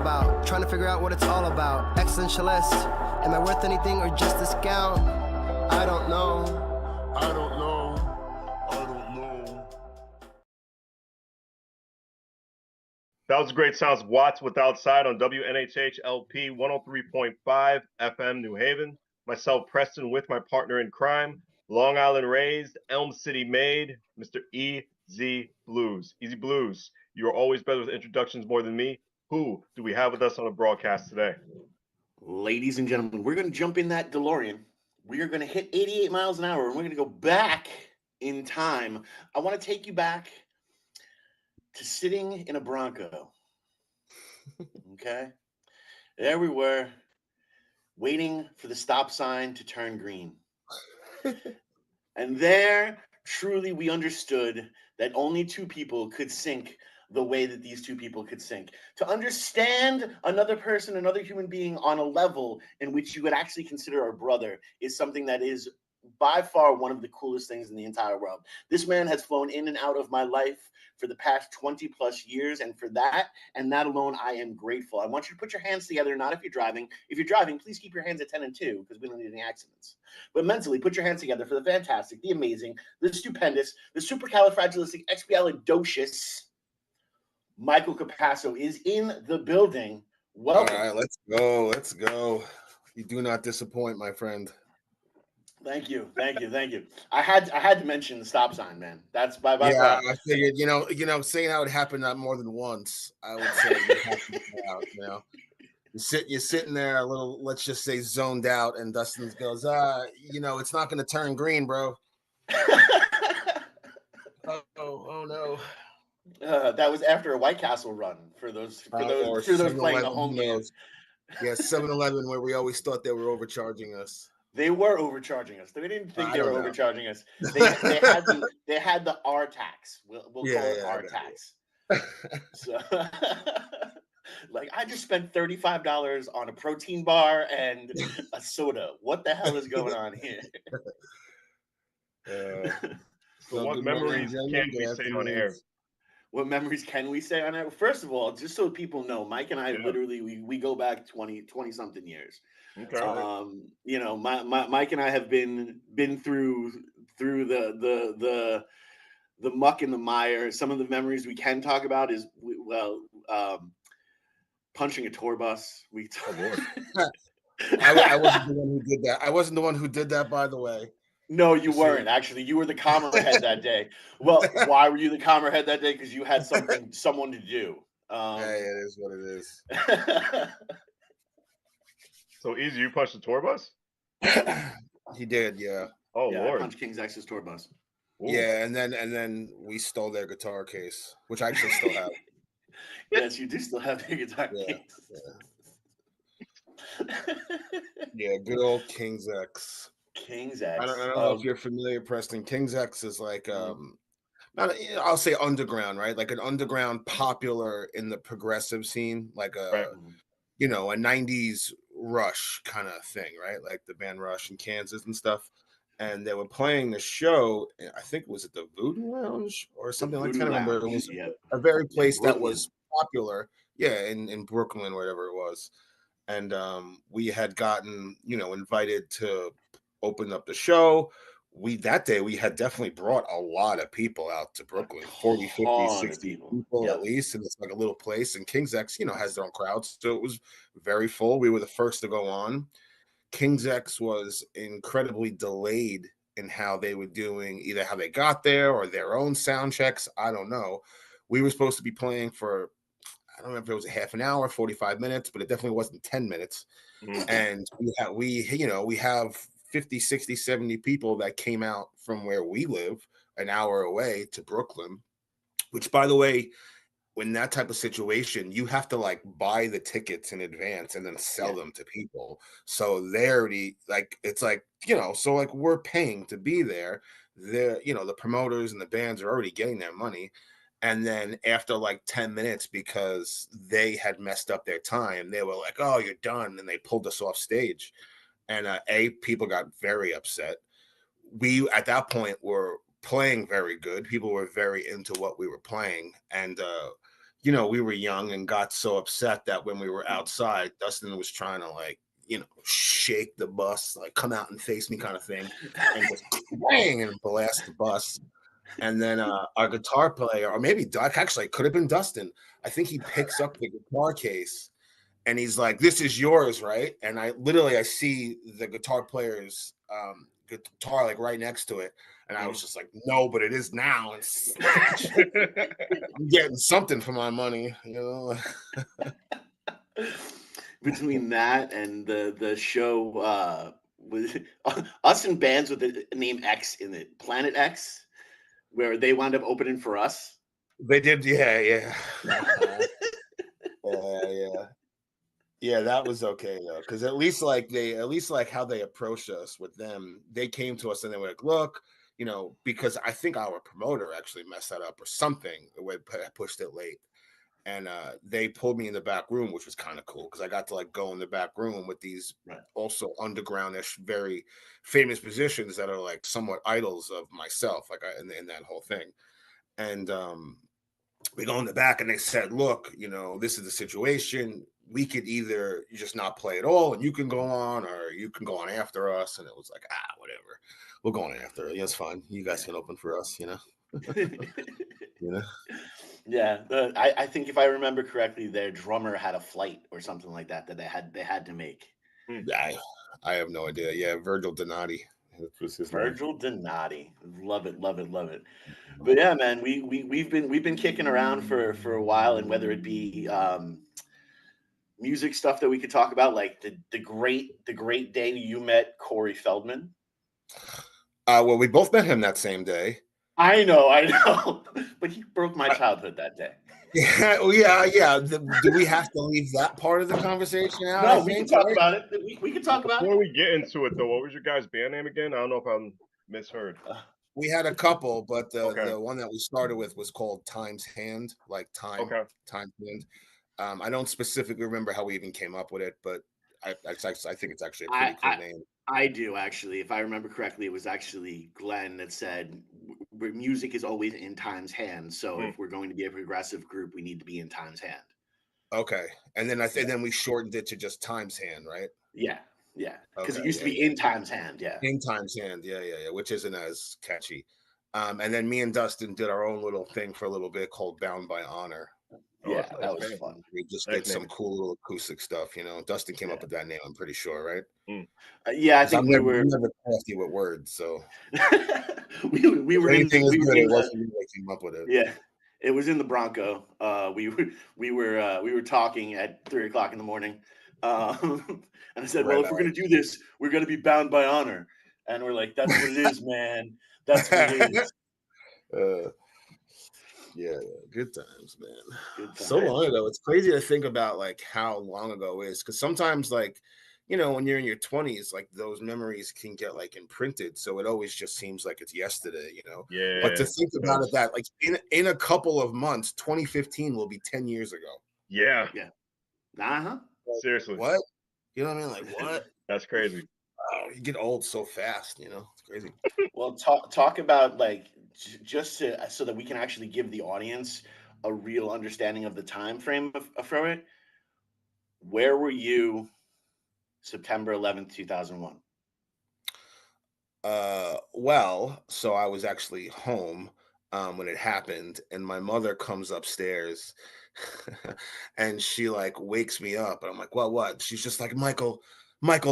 about. Trying to figure out what it's all about. Existentialist. Am I worth anything or just discount? I don't know. I don't know. I don't know. That was great sounds. Watts with Outside on WNHH LP 103.5 FM New Haven. Myself, Preston, with my partner in crime, Long Island raised, Elm City made, Mr. EZ BlueZ. Easy BlueZ, you are always better with introductions more than me. Who do we have with us on the broadcast today? Ladies and gentlemen, we're going to jump in that DeLorean. We are going to hit 88 miles an hour, and we're going to go back in time. I want to take you back to sitting in a Bronco. Okay? There we were, waiting for the stop sign to turn green. And there, truly, we understood that only two people could sink the way that these two people could sink. To understand another person, another human being on a level in which you would actually consider a brother is something that is by far one of the coolest things in the entire world. This man has flown in and out of my life for the past 20 plus years. And for that, and that alone, I am grateful. I want you to put your hands together, not if you're driving. If you're driving, please keep your hands at 10 and 2 because we don't need any accidents. But mentally, put your hands together for the fantastic, the amazing, the stupendous, the supercalifragilisticexpialidocious Michael Cappasso is in the building. Welcome. All right, let's go. Let's go. You do not disappoint, my friend. Thank you. I had to mention the stop sign, man. That's by yeah. I figured, you know, saying how it happened not more than once, I would say you have to get out. You know, you're sitting there a little, let's just say, zoned out, and Dustin goes, you know, it's not going to turn green, bro. oh no. That was after a White Castle run for those playing the home game. Yeah, 7-Eleven, where we always thought they were overcharging us. They were overcharging us. They didn't think they were overcharging us. They had the R tax. We'll call it R tax. So, like, I just spent $35 on a protein bar and a soda. What the hell is going on here? So what memories can we say on air? What memories can we say on air? First of all, just so people know, Mike and I literally we go back 20 something years. Okay. You know, Mike and I have been through the muck and the mire. Some of the memories we can talk about is punching a tour bus. I wasn't the one who did that. I wasn't the one who did that, by the way. No, you weren't. Actually, you were the calmer head that day. Well, why were you the calmer head that day? Because you had someone to do. Hey, it is what it is. So easy, you punched the tour bus? He did, yeah. Oh yeah, Lord. I punched King's X's tour bus. Ooh. Yeah, and then we stole their guitar case, which I actually still have. Yes, you do still have their guitar case. Yeah, good old King's X. King's X. I don't know if you're familiar, Preston. King's X is like I'll say underground, right? Like an underground popular in the progressive scene, like a 90s Rush kind of thing, right? Like the band Rush in Kansas and stuff. And they were playing the show, I think it was at the Voodoo Lounge or something like that. I remember it was a very place that was popular, in Brooklyn, wherever it was. And we had gotten, invited to open up the show. That day we had definitely brought a lot of people out to Brooklyn, 40, 50, 60 people at least. And it's like a little place. And King's X, has their own crowds. So it was very full. We were the first to go on. King's X was incredibly delayed in how they were doing, either how they got there or their own sound checks. I don't know. We were supposed to be playing for, I don't know if it was a half an hour, 45 minutes, but it definitely wasn't 10 minutes. Mm-hmm. And we have 50, 60, 70 people that came out from where we live an hour away to Brooklyn, which, by the way, when that type of situation, you have to like buy the tickets in advance and then sell them to people. So they're already like, it's like, so like we're paying to be there. The promoters and the bands are already getting their money. And then after like 10 minutes, because they had messed up their time, they were like, oh, you're done. And they pulled us off stage. And people got very upset. We, at that point, were playing very good. People were very into what we were playing. And, you know, we were young and got so upset that when we were outside, Dustin was trying to like, you know, shake the bus, like come out and face me kind of thing, and just bang and blast the bus. And then our guitar player, or maybe Doc, actually, it could have been Dustin. I think he picks up the guitar case and he's like, "This is yours, right?" And I see the guitar player's guitar like right next to it, and I was just like, "No, but it is now." And I'm getting something for my money, you know. Between that and the show with us in bands with the name X in it, Planet X, where they wound up opening for us. They did, yeah. Yeah, that was okay though, because at least like how they approached us with them, they came to us and they were like, "Look, you know," because I think our promoter actually messed that up or something, pushed it late, and they pulled me in the back room, which was kind of cool because I got to like go in the back room with these also undergroundish, very famous musicians that are like somewhat idols of myself, like in that whole thing, and we go in the back and they said, "Look, you know, this is the situation. We could either just not play at all and you can go on, or you can go on after us." And it was like, whatever. We're going after it. Yeah, it's fine. You guys can open for us, you know. You know. Yeah, I think if I remember correctly, their drummer had a flight or something like that they had to make. I have no idea. Yeah, Virgil Donati. Was his Virgil Donati. Love it, love it, love it. But yeah, man, we've been kicking around for a while, and whether it be music stuff that we could talk about, like the great day you met Corey Feldman. Well, we both met him that same day. I know, but he broke my childhood that day. Yeah. Do we have to leave that part of the conversation out? No, we can talk about it. We can talk about it. Before we get into it, though, what was your guys' band name again? I don't know if I'm misheard. We had a couple, but the one that we started with was called Time's Hand, like time, Time's Hand. I don't specifically remember how we even came up with it, but I think it's actually a pretty cool name. I do actually. If I remember correctly, it was actually Glenn that said music is always in Time's hand. So if we're going to be a progressive group, we need to be in Time's hand. Okay, and then then we shortened it to just Time's Hand, right? Yeah, because it used to be in Time's hand. Yeah, in Time's Hand. Yeah, which isn't as catchy. And then me and Dustin did our own little thing for a little bit called Bound by Honor. Yeah, that was fun. We just did some cool little acoustic stuff, you know. Dustin came up with that name, I'm pretty sure, right? Yeah, I think I'm never crafty with words, so we were anything is good. It wasn't me that came up with it. Yeah, it was in the Bronco. We were talking at 3:00 in the morning, and I said, "Well, if we're gonna do this, we're gonna be bound by honor." And we're like, "That's what it is, man. That's what it is." Yeah, good times, man. Good times. So long ago. It's crazy to think about like how long ago it is, because sometimes, like, you know, when you're in your 20s, like those memories can get like imprinted, so it always just seems like it's yesterday, you know. Yeah. But to think about it, that like in a couple of months, 2015 will be 10 years ago. Yeah. Like, seriously, what? You know what I mean? Like, what? That's crazy. You get old so fast, you know. It's crazy. Well, talk about like just so that we can actually give the audience a real understanding of the time frame of it. Where were you September 11th, 2001? Well, so I was actually home when it happened, and my mother comes upstairs and she like wakes me up, and I'm like, what? She's just like, Michael,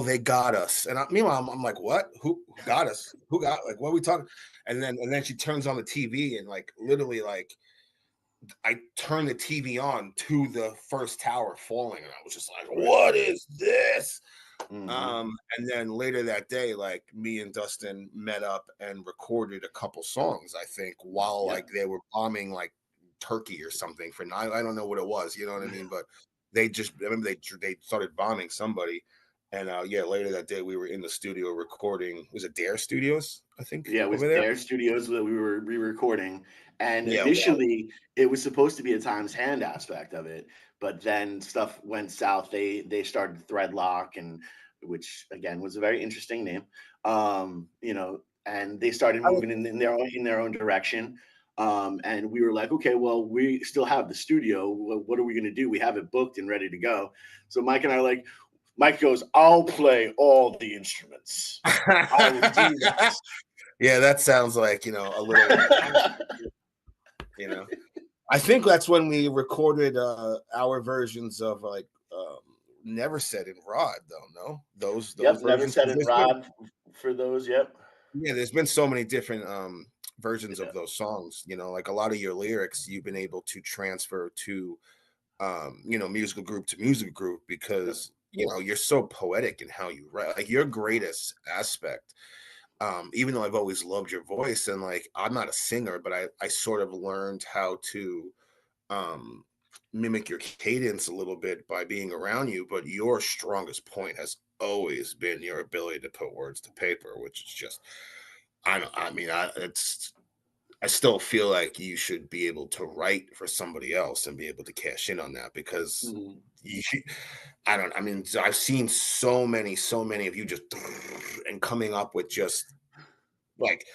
they got us. And meanwhile, I'm like, what? Who got us? Who got, like, what are we talking? And then she turns on the TV, and like literally, like, I turned the TV on to the first tower falling, and I was just like, what is this? And then later that day, like, me and Dustin met up and recorded a couple songs, I think, while like they were bombing like Turkey or something for I don't know what it was, you know what I mean? But I remember they started bombing somebody. And later that day we were in the studio recording. Was it Dare Studios? I think. Yeah, it was Dare Studios that we were re-recording. And initially it was supposed to be a Time's Hand aspect of it, but then stuff went south. They started Threadlock, and which again was a very interesting name. You know, and they started moving in their own direction. And we were like, okay, well, we still have the studio. What are we going to do? We have it booked and ready to go. So Mike and I are like, Mike goes, I'll play all the instruments. I will do that. Yeah, that sounds like, a little, I think that's when we recorded our versions of like Never Said in Rod, though. No, those Yep, versions. Never Said in Rod for those. Yep. Yeah, there's been so many different versions of those songs. Like a lot of your lyrics, you've been able to transfer to musical group to music group because you're so poetic in how you write. Like your greatest aspect, even though I've always loved your voice, and like I'm not a singer, but I sort of learned how to mimic your cadence a little bit by being around you. But your strongest point has always been your ability to put words to paper, which is just I still feel like you should be able to write for somebody else and be able to cash in on that because I've seen so many of you just and coming up with just like,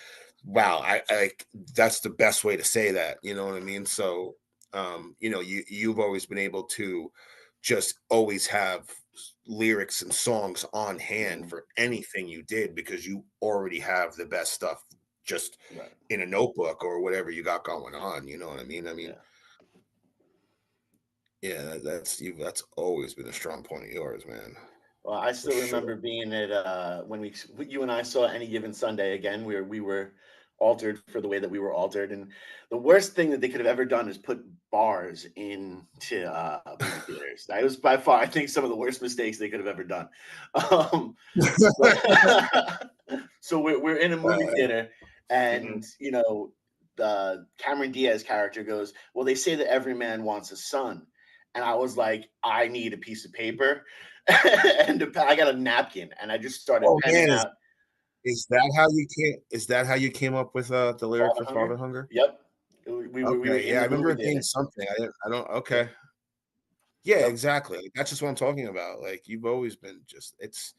wow, I like that's the best way to say that, you know what I mean? So, you've always been able to just always have lyrics and songs on hand for anything you did because you already have the best stuff just in a notebook or whatever you got going on. You know what I mean? That's always been a strong point of yours, man. Well, I still remember being at when you and I saw Any Given Sunday again. We were altered for the way that we were altered, and the worst thing that they could have ever done is put bars into movie theaters. That was by far, I think, some of the worst mistakes they could have ever done. So we're in a movie theater, and Cameron Diaz's character goes, "Well, they say that every man wants a son." And I was like, I need a piece of paper and I got a napkin, and I just started penning out. Is that how you came up with the lyric for Father Hunger? Yep. We were I remember it being something. I don't. Okay. Yeah, exactly. That's just what I'm talking about. Like you've always been it's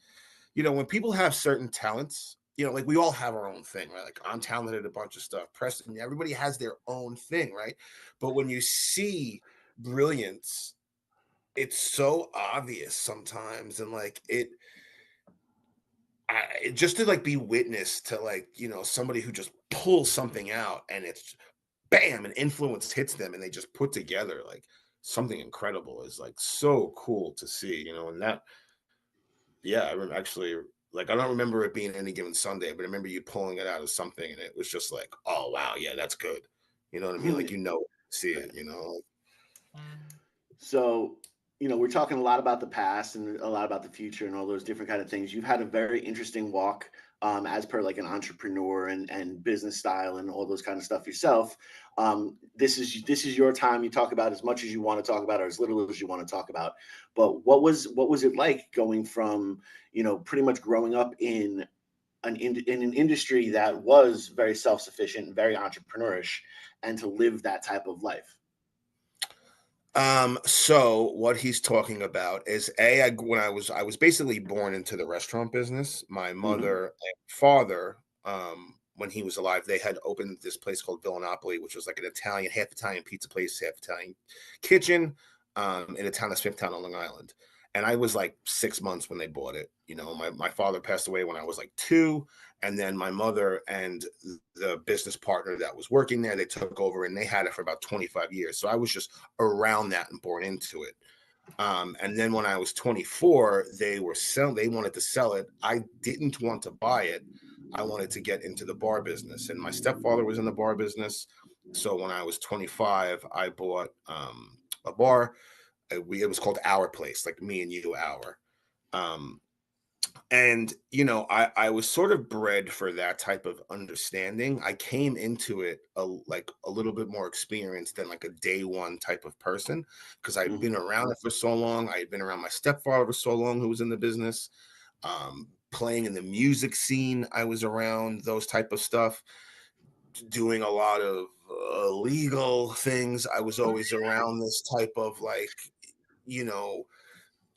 when people have certain talents, like we all have our own thing, right? Like I'm talented at a bunch of stuff. Preston, everybody has their own thing, right? But when you see brilliance, it's so obvious sometimes, and like just to like be witness to like somebody who just pulls something out and it's bam, an influence hits them and they just put together like something incredible is like so cool to see, and that I remember actually, like I don't remember it being Any Given Sunday, but I remember you pulling it out of something and it was just like, oh wow, yeah, that's good. You know what I mean? Like see it, So, we're talking a lot about the past and a lot about the future and all those different kind of things. You've had a very interesting walk, as per like an entrepreneur and business style and all those kind of stuff yourself. This is your time. You talk about as much as you want to talk about or as little as you want to talk about. But what was it like going from, pretty much growing up in an industry that was very self-sufficient and very entrepreneurish, and to live that type of life? So what he's talking about is when I was basically born into the restaurant business. My mother and father, when he was alive, they had opened this place called Villanopoli, which was like an half Italian pizza place, half Italian kitchen, in a town of Smithtown on Long Island. And I was like 6 months when they bought it. My father passed away when I was like 2. And then my mother and the business partner that was working there, they took over and they had it for about 25 years. So I was just around that and born into it. And then when I was 24, they wanted to sell it. I didn't want to buy it. I wanted to get into the bar business. And my stepfather was in the bar business. So when I was 25, I bought a bar. It was called Our Place, like me and you, Our. And I was sort of bred for that type of understanding. I came into it like a little bit more experienced than like a day one type of person because I'd been around it for so long. I had been around my stepfather for so long, who was in the business, playing in the music scene. I was around those type of stuff, doing a lot of legal things. I was always around this type of like,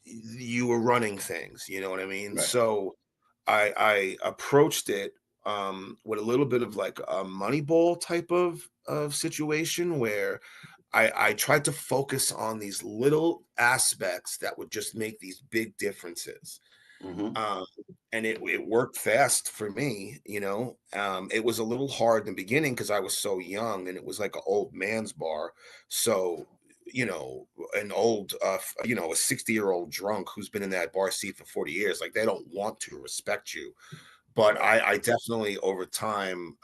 you were running things, you know what I mean? Right. So I approached it with a little bit of like a Moneyball type of situation where I tried to focus on these little aspects that would just make these big differences. Mm-hmm. And it worked fast for me, you know. It was a little hard in the beginning because I was so young and it was like an old man's bar. So, you know, an old, you know, a 60-year-old drunk who's been in that bar seat for 40 years, like they don't want to respect you. But I definitely over time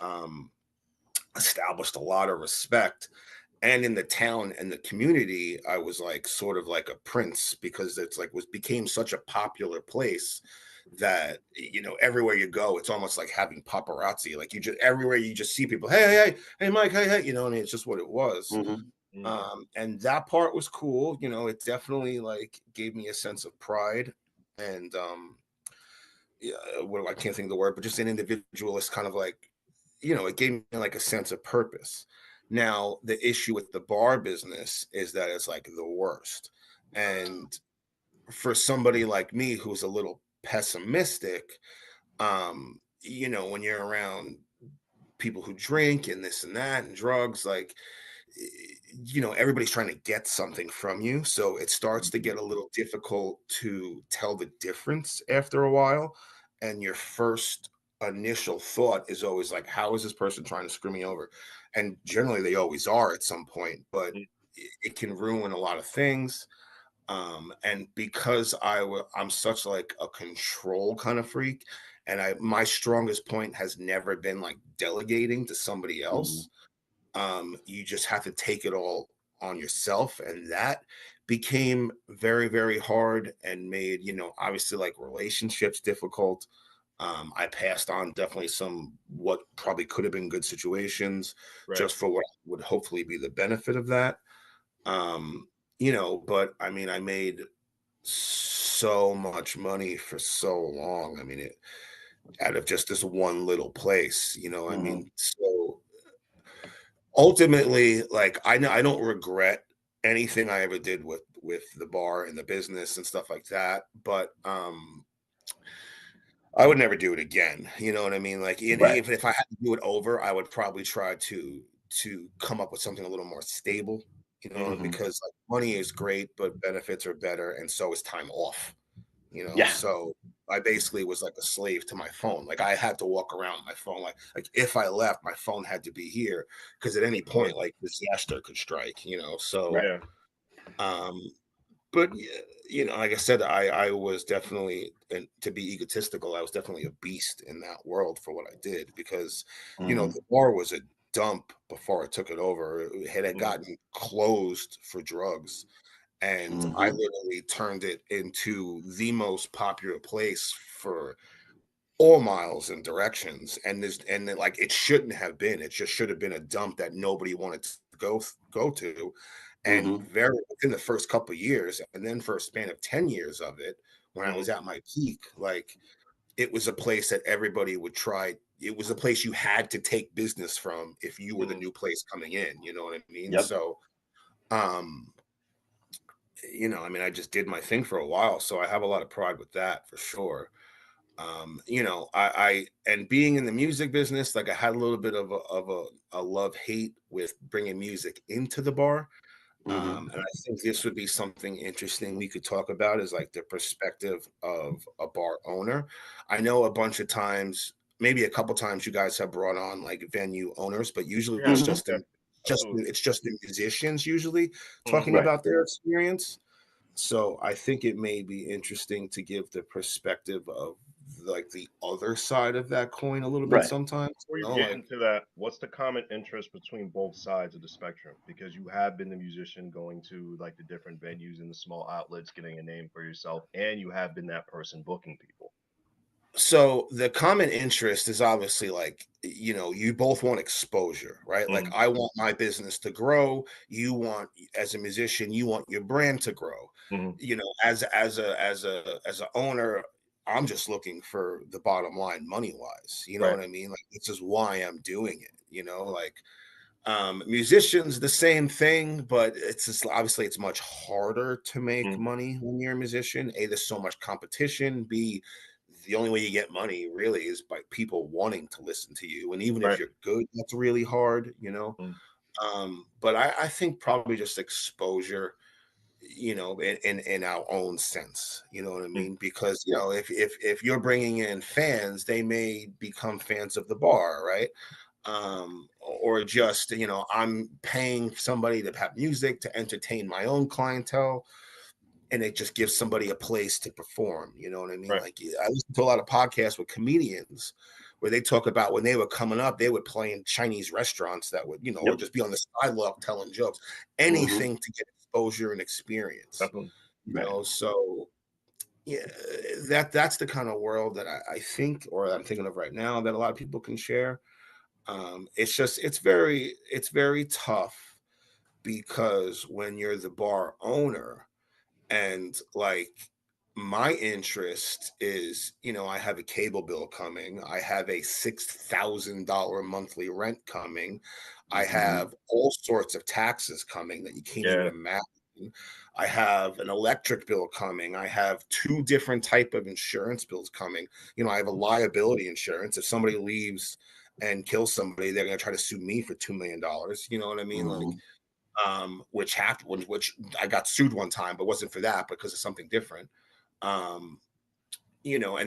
established a lot of respect. And in the town and the community, I was like sort of like a prince because it's like became such a popular place that, you know, everywhere you go, it's almost like having paparazzi. Like you just everywhere you just see people, hey Mike, hey, you know, and it's just what it was. Mm-hmm. And that part was cool. You know, it definitely like gave me a sense of pride and yeah, I can't think of the word, but just an individualist kind of like, you know, it gave me like a sense of purpose. Now, the issue with the bar business is that it's like the worst. And for somebody like me who's a little pessimistic, you know, when you're around people who drink and this and that and drugs, like, you know, everybody's trying to get something from you. So it starts to get a little difficult to tell the difference after a while. And your first initial thought is always like, how is this person trying to screw me over? And generally they always are at some point, but it can ruin a lot of things. And because I'm such like a control kind of freak, and my strongest point has never been like delegating to somebody else. You just have to take it all on yourself, and that became very, very hard and made, you know, obviously like relationships difficult. I passed on definitely some what probably could have been good situations just for what would hopefully be the benefit of that. Um, you know, but I mean, I made so much money for so long. I mean, it out of just this one little place, you know, I Mm-hmm. mean, so ultimately, like I know I don't regret anything I ever did with the bar and the business and stuff like that, but I would never do it again. You know what I mean? Like Right. even if I had to do it over, I would probably try to come up with something a little more stable, you know, Mm-hmm. because like money is great, but benefits are better, and so is time off, you know. Yeah. So I basically was like a slave to my phone. Like I had to walk around with my phone. Like if I left, my phone had to be here because at any point, like disaster could strike, you know. So Right. um but you know, like I said, I was definitely, and to be egotistical, I was definitely a beast in that world for what I did because you know Mm-hmm. the bar was a dump before I took it over. It had gotten closed for drugs, and I Mm-hmm. literally turned it into the most popular place for all miles and directions. And then like it shouldn't have been. It just should have been a dump that nobody wanted to go to. And Mm-hmm. very within the first couple of years, and then for a span of 10 years of it, when I was at my peak, like it was a place that everybody would try. It was a place you had to take business from if you were the new place coming in. You know what I mean? Yep. So um you know, I mean, I just did my thing for a while, so I have a lot of pride with that for sure. You know, and being in the music business, like I had a little bit of a love hate with bringing music into the bar. Mm-hmm. And I think this would be something interesting we could talk about is like the perspective of a bar owner. I know a bunch of times, maybe a couple times, you guys have brought on like venue owners, but usually it's Mm-hmm. just the musicians usually talking Right. about their experience. So I think it may be interesting to give the perspective of like the other side of that coin a little bit Right. sometimes. Before You you know, get like into that, what's the common interest between both sides of the spectrum? Because you have been the musician going to like the different venues and the small outlets, getting a name for yourself, and you have been that person booking people. so the common interest is obviously like, you know, you both want exposure, right? Like I want my business to grow, you want, as a musician, you want your brand to grow. You know, as a owner, I'm just looking for the bottom line money wise, you know Right. what I mean? Like this is why I'm doing it, you know. Like musicians the same thing, but it's just obviously it's much harder to make money when you're a musician. A, there's so much competition. B, the only way you get money really is by people wanting to listen to you. And even if Right. you're good, that's really hard, Mm. But I think probably just exposure, in our own sense, you know what I mean? Because if you're bringing in fans, they may become fans of the bar, right? Or just I'm paying somebody to have music to entertain my own clientele, and it just gives somebody a place to perform. You know what I mean? Right. Like I listen to a lot of podcasts with comedians where they talk about when they were coming up, they would play in Chinese restaurants that would, or Yep. just be on the sidewalk telling jokes, anything to get exposure and experience. Definitely. So yeah, that's the kind of world that I think, or I'm thinking of right now, that a lot of people can share. It's very tough, because when you're the bar owner, and like my interest is, I have a cable bill coming, I have a $6,000 monthly rent coming, I have all sorts of taxes coming that you can't even Yeah. imagine. I have an electric bill coming. I have two different type of insurance bills coming. I have a liability insurance. If somebody leaves and kills somebody, they're going to try to sue me for $2 million. You know what I mean? Like, which happened, which I got sued one time, but wasn't for that, because of something different. And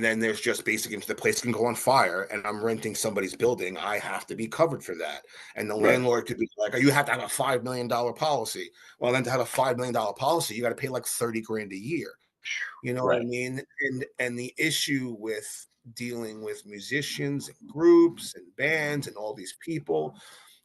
then there's just basically, if the place can go on fire and I'm renting somebody's building, I have to be covered for that. And the landlord could be like, you have to have a $5 million policy. Well, then to have a $5 million policy, you got to pay like 30 grand a year. You know what I mean? And the issue with dealing with musicians and groups and bands and all these people,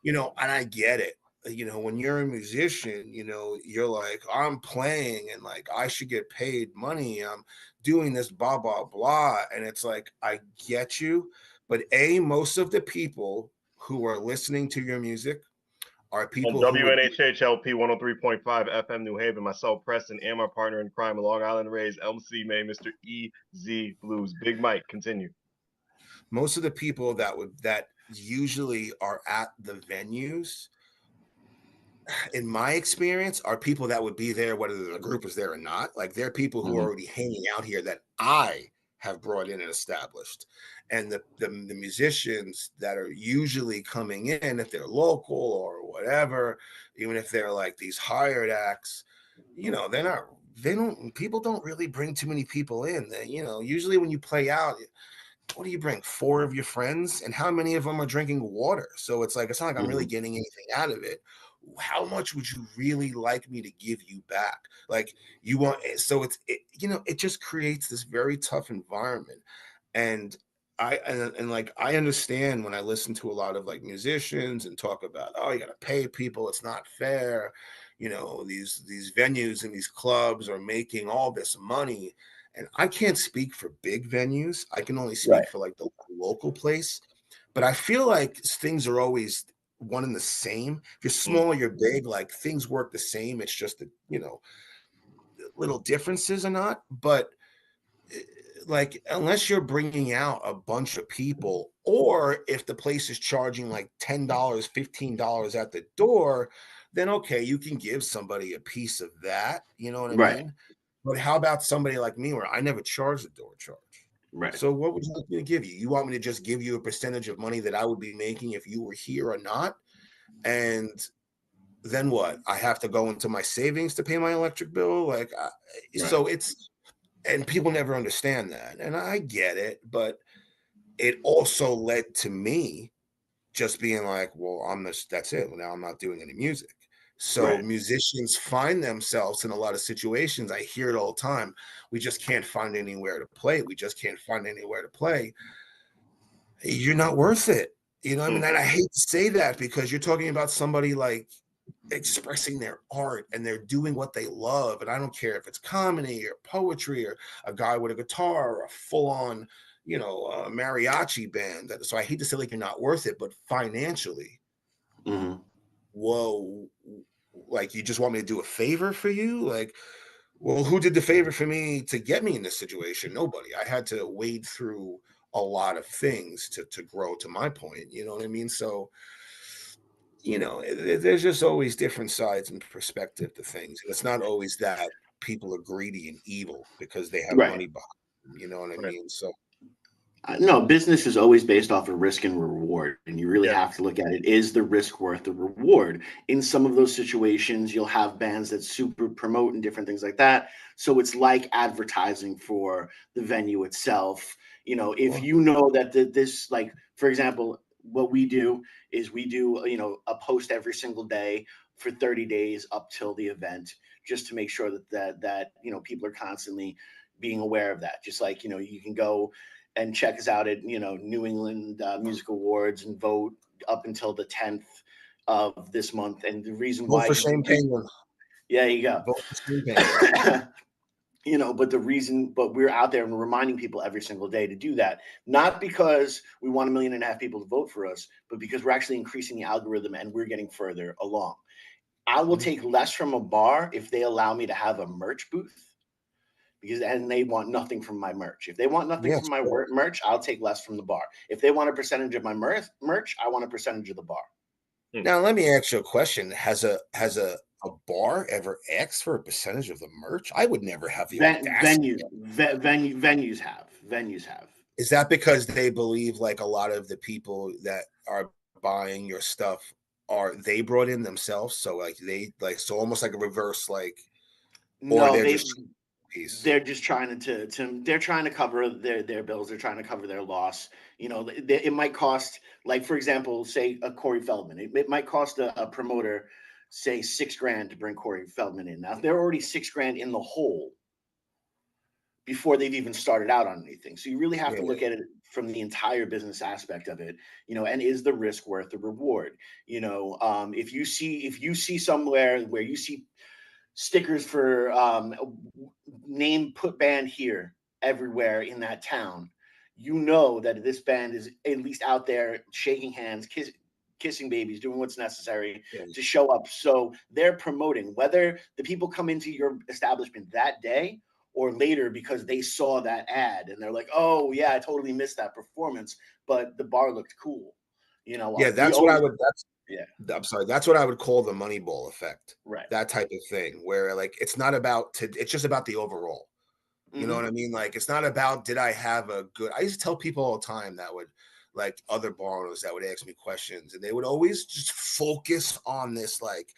and I get it. When you're a musician, you're like, I'm playing and like I should get paid money. I'm doing this, blah, blah, blah. And it's like, I get you. But most of the people who are listening to your music are On people who would be WNHHLP 103.5 FM New Haven, myself, Preston, and my partner in crime, Long Island Raised MC May, Mr. EZ BlueZ. Big Mike, continue. most of the people that usually are at the venues, in my experience, are people that would be there whether the group is there or not. Like, they're people who are already hanging out here that I have brought in and established. And the musicians that are usually coming in, if they're local or whatever, even if they're like these hired acts, people don't really bring too many people in. Usually when you play out, what do you bring? 4 of your friends, and how many of them are drinking water? So it's not like I'm really getting anything out of it. How much would you really like me to give you back? Like, you want, so it just creates this very tough environment. And I understand when I listen to a lot of like musicians and talk about, oh, you got to pay people, it's not fair. These venues and these clubs are making all this money. And I can't speak for big venues. I can only speak for like the local place. But I feel like things are always one and the same. If you're small or you're big, like things work the same. It's just that, little differences or not. But like, unless you're bringing out a bunch of people, or if the place is charging like $10, $15 at the door, then okay, you can give somebody a piece of that. You know what I mean? But how about somebody like me, where I never charge the door charge? So what would you like me to give you? You want me to just give you a percentage of money that I would be making if you were here or not? And then what? I have to go into my savings to pay my electric bill? So and people never understand that. And I get it, but it also led to me just being like, well, that's it. Now I'm not doing any music. So musicians find themselves in a lot of situations. I hear it all the time. We just can't find anywhere to play. We just can't find anywhere to play. You're not worth it. You know what I mean? And I hate to say that, because you're talking about somebody like expressing their art and they're doing what they love. And I don't care if it's comedy or poetry or a guy with a guitar or a full-on, mariachi band. So I hate to say like you're not worth it, but financially, whoa, like, you just want me to do a favor for you? Like, well, who did the favor for me to get me in this situation? Nobody. I had to wade through a lot of things to grow to my point. You know what I mean? So, there's just always different sides and perspective to things. It's not always that people are greedy and evil because they have money behind them. You know what I mean? So No, business is always based off of risk and reward, and you really Yeah. have to look at it. Is the risk worth the reward? In some of those situations, you'll have bands that super promote and different things like that. So it's like advertising for the venue itself. You know, if Sure. you know that this, like, for example, what we do is we do, a post every single day for 30 days up till the event, just to make sure that people are constantly being aware of that. Just like, you can go and check us out at New England Music Awards and vote up until the 10th of this month. And the reason Vote why for you Shane Penguin. yeah, you go. Vote for Shane Penguin. But we're out there and reminding people every single day to do that, not because we want 1.5 million people to vote for us, but because we're actually increasing the algorithm and we're getting further along. I will take less from a bar if they allow me to have a merch booth, and they want nothing from my merch. If they want nothing Yeah, from my sure. merch, I'll take less from the bar. If they want a percentage of my merch, I want a percentage of the bar. Now let me ask you a question. Has a bar ever asked for a percentage of the merch? I would never have the audacity. Venues have. Is that because they believe like a lot of the people that are buying your stuff they brought in themselves? So like so almost like a reverse or No, they're just piece. they're just trying they're trying to cover their bills. They're trying to cover their loss. It might cost, like, for example, say a Corey Feldman. It might cost a promoter, say, $6,000 to bring Corey Feldman in. Now they're already $6,000 in the hole before they've even started out on anything. So you really have to look at it from the entire business aspect of it, and is the risk worth the reward? If you see somewhere where you see stickers for name put band here everywhere in that town, that this band is at least out there shaking hands, kissing babies, doing what's necessary to show up. So they're promoting, whether the people come into your establishment that day or later because they saw that ad and they're like, oh yeah, I totally missed that performance, but the bar looked cool. Yeah, We that's what always, I would yeah, I'm sorry, that's what I would call the Moneyball effect. right. That type of thing where like it's not about it's just about the overall. You know what I mean? Like it's not about did I have a good I used to tell people all the time that would like other bar owners that would ask me questions and they would always just focus on this like,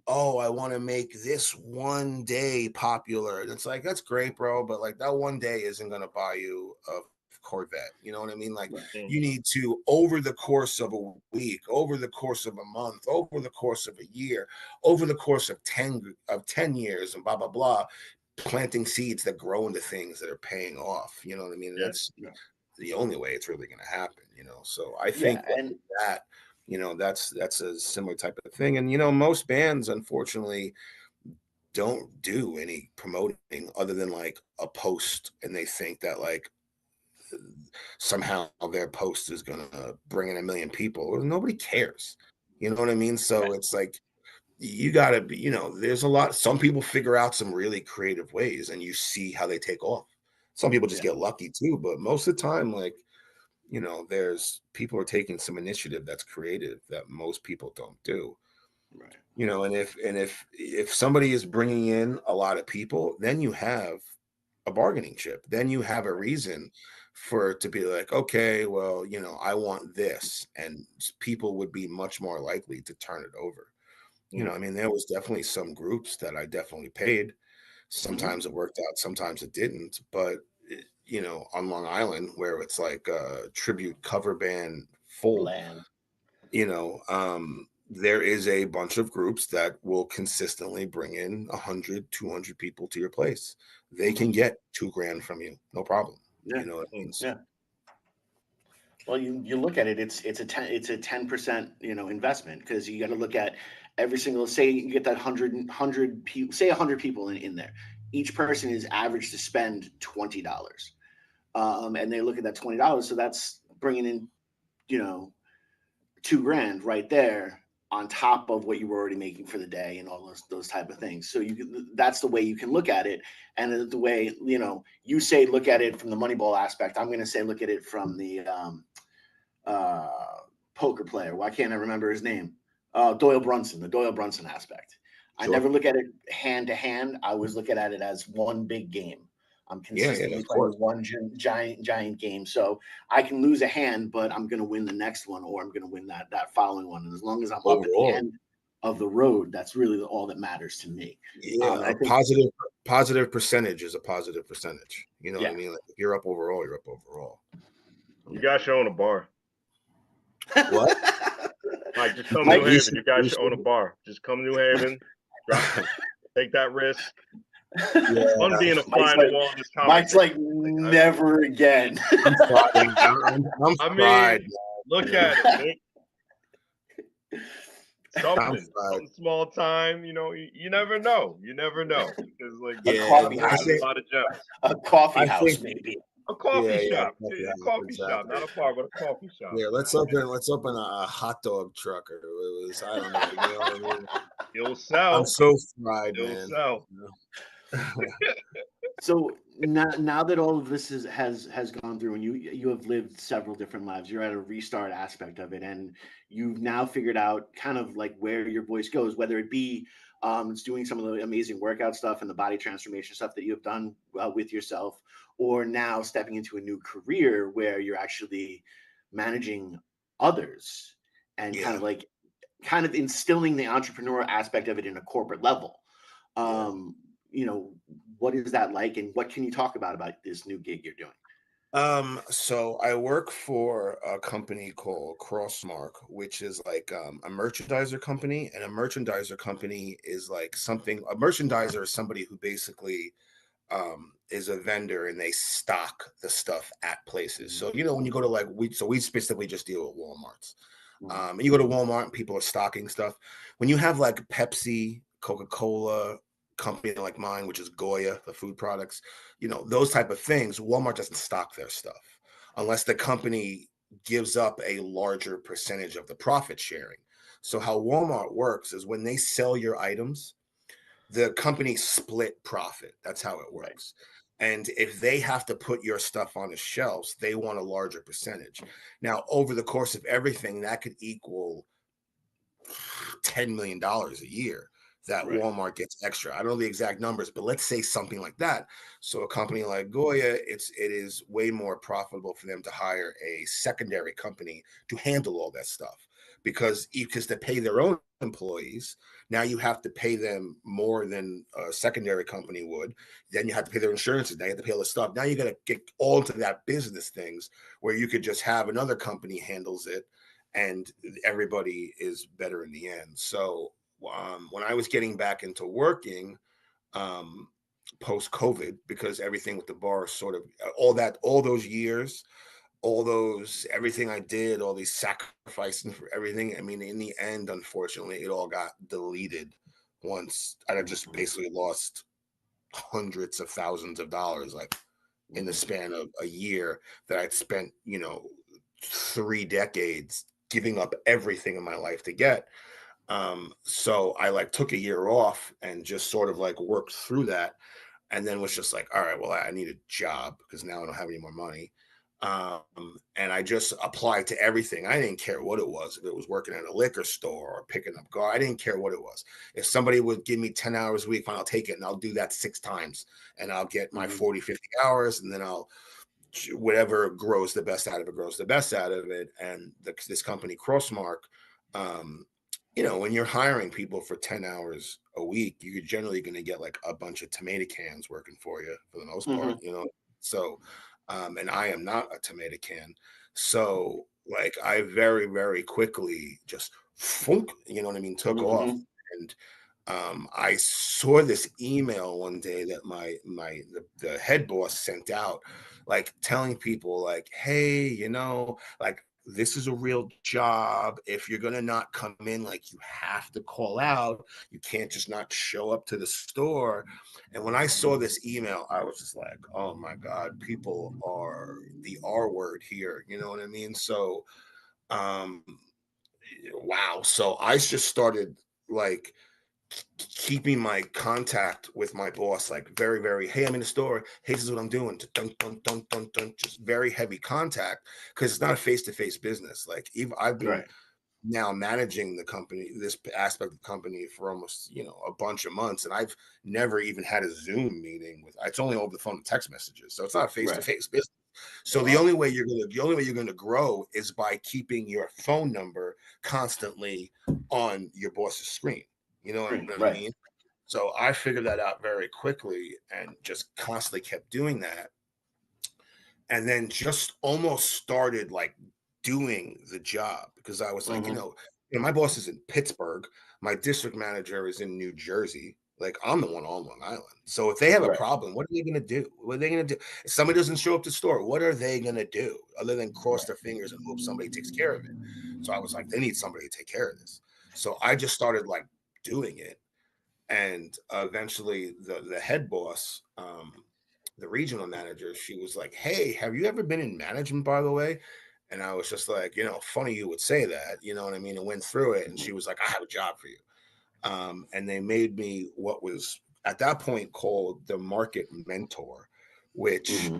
oh, I want to make this one day popular. And it's like, that's great, bro. But like that one day isn't going to buy you a Corvette. You know what I mean? Like you need to, over the course of a week, over the course of a month, over the course of a year, over the course of 10 years and blah, blah, blah, planting seeds that grow into things that are paying off. You know what I mean? And that's the only way it's really going to happen, So I think that, that's a similar type of thing. And, most bands, unfortunately, don't do any promoting other than like a post. And they think that like somehow their post is going to bring in 1 million people. Nobody cares. You know what I mean? So it's like, you got to be, there's a lot. Some people figure out some really creative ways and you see how they take off. Some people just get lucky too. But most of the time, like, there's people are taking some initiative that's creative that most people don't do. Right. And if somebody is bringing in a lot of people, then you have a bargaining chip. Then you have a reason for it to be like, okay, well, I want this, and people would be much more likely to turn it over. I mean, there was definitely some groups that I definitely paid. Sometimes it worked out, sometimes it didn't. But on Long Island, where it's like a tribute cover band full, Bland. There is a bunch of groups that will consistently bring in 100, 200 people to your place. They can get $2,000 from you, no problem. Yeah. You know what I mean? Yeah. Well, you look at it, it's a 10% investment, because you got to look at every single, say you get that 100 people, say 100 people in there. Each person is average to spend $20. And they look at that $20, so that's bringing in $2,000 right there on top of what you were already making for the day and all those type of things. So that's the way you can look at it. And the way, you say, look at it from the Moneyball aspect. I'm going to say, look at it from the poker player. Why can't I remember his name? Doyle Brunson, the Doyle Brunson aspect. Sure. I never look at it hand to hand. I always look at it as one big game. I'm Yeah, consistently of playing course. one giant game. So I can lose a hand, but I'm going to win the next one, or I'm going to win that following one. And as long as I'm up at the Overall, end of the road, that's really all that matters to me. yeah, And I a think, positive percentage is a positive percentage. You know what I yeah. mean? Like if you're up overall, you're up overall. You guys should own a bar. What? Like, just come Mike, New Haven. You guys should own a bar. Just come New Haven. Take that risk. Yeah, Fun being a fly Mike's on the like, wall in this Mike's conversation. like, never again. I'm fried. I'm I fried. mean, look at it, Nick. I'm Something fried. small time. You never know. You never know because like A Yeah, coffee I house. there's think a lot of gems. A coffee I house, think maybe. A coffee yeah, shop. coffee A house, coffee shop, exactly. not a bar, but a coffee shop. Yeah, let's open a hot dog truck, or it was, I don't know. You know what I mean? It'll I'm sell. so fried, It'll man. sell. So now that all of this has gone through, and you have lived several different lives, you're at a restart aspect of it, and you've now figured out kind of like where your voice goes, whether it be it's doing some of the amazing workout stuff and the body transformation stuff that you have done with yourself, or now stepping into a new career where you're actually managing others and Yeah. kind of instilling the entrepreneur aspect of it in a corporate level. Yeah. What is that like, and what can you talk about this new gig you're doing? So I work for a company called Crossmark, which is like a merchandiser company, and a merchandiser company is like a merchandiser is somebody who basically is a vendor and they stock the stuff at places. So when you go to we specifically just deal with Walmarts. And you go to Walmart and people are stocking stuff. When you have like Pepsi, Coca-Cola, company like mine, which is Goya, the food products, those type of things, Walmart doesn't stock their stuff unless the company gives up a larger percentage of the profit sharing. So how Walmart works is when they sell your items, the company split profit. That's how it works. Right. And if they have to put your stuff on the shelves, they want a larger percentage. Now, over the course of everything, that could equal $10 million a year that right. Walmart gets extra. I don't know the exact numbers, but let's say something like that. So a company like Goya, it is way more profitable for them to hire a secondary company to handle all that stuff because they pay their own employees. Now you have to pay them more than a secondary company would. Then you have to pay their insurances. Now you have to pay all this stuff. Now you got to get all into that business things where you could just have another company handles it and everybody is better in the end. So when I was getting back into working post-COVID, because everything with the bar sort of all those years, everything I did, all these sacrificing for everything. I mean, in the end, unfortunately, it all got deleted once I just basically lost hundreds of thousands of dollars, like in the span of a year that I'd spent, 3 decades giving up everything in my life to get. So I took a year off and just sort of worked through that. And then was just like, all right, well, I need a job because now I don't have any more money. And I just applied to everything. I didn't care what it was. If it was working at a liquor store or picking up car, I didn't care what it was. If somebody would give me 10 hours a week, fine, I'll take it. And I'll do that 6 times and I'll get my 40, 50 hours. And then whatever grows the best out of it. And this company Crossmark, when you're hiring people for 10 hours a week, you're generally going to get a bunch of tomato cans working for you for the most part, So, and I am not a tomato can. So I very, very quickly just funk, took off. And I saw this email one day that the head boss sent out, telling people hey, this is a real job. If you're gonna not come in, you have to call out. You can't just not show up to the store. And when I saw this email, I was just like, oh my God, people are the R word here. You know what I mean? So, wow. So I just started keeping my contact with my boss, very, very, hey, I'm in the store. Hey, this is what I'm doing. Dun, dun, dun, dun, dun, just very heavy contact because it's not a face-to-face business. I've been now managing the company, this aspect of the company for almost, a bunch of months. And I've never even had a Zoom meeting it's only over the phone and text messages. So it's not face-to-face business. So the only way you're gonna grow is by keeping your phone number constantly on your boss's screen. You know what I mean? So I figured that out very quickly and just constantly kept doing that. And then just almost started like doing the job because I was like, my boss is in Pittsburgh. My district manager is in New Jersey. Like I'm the one on Long Island. So if they have a problem, what are they going to do? What are they going to do? If somebody doesn't show up to the store, what are they going to do other than cross their fingers and hope somebody takes care of it? So I was like, they need somebody to take care of this. So I just started like doing it. And eventually the head boss, the regional manager, she was like, hey, have you ever been in management, by the way? And I was just like, funny you would say that, you know what I mean? And went through it. And she was like, I have a job for you. And they made me what was at that point called the market mentor, which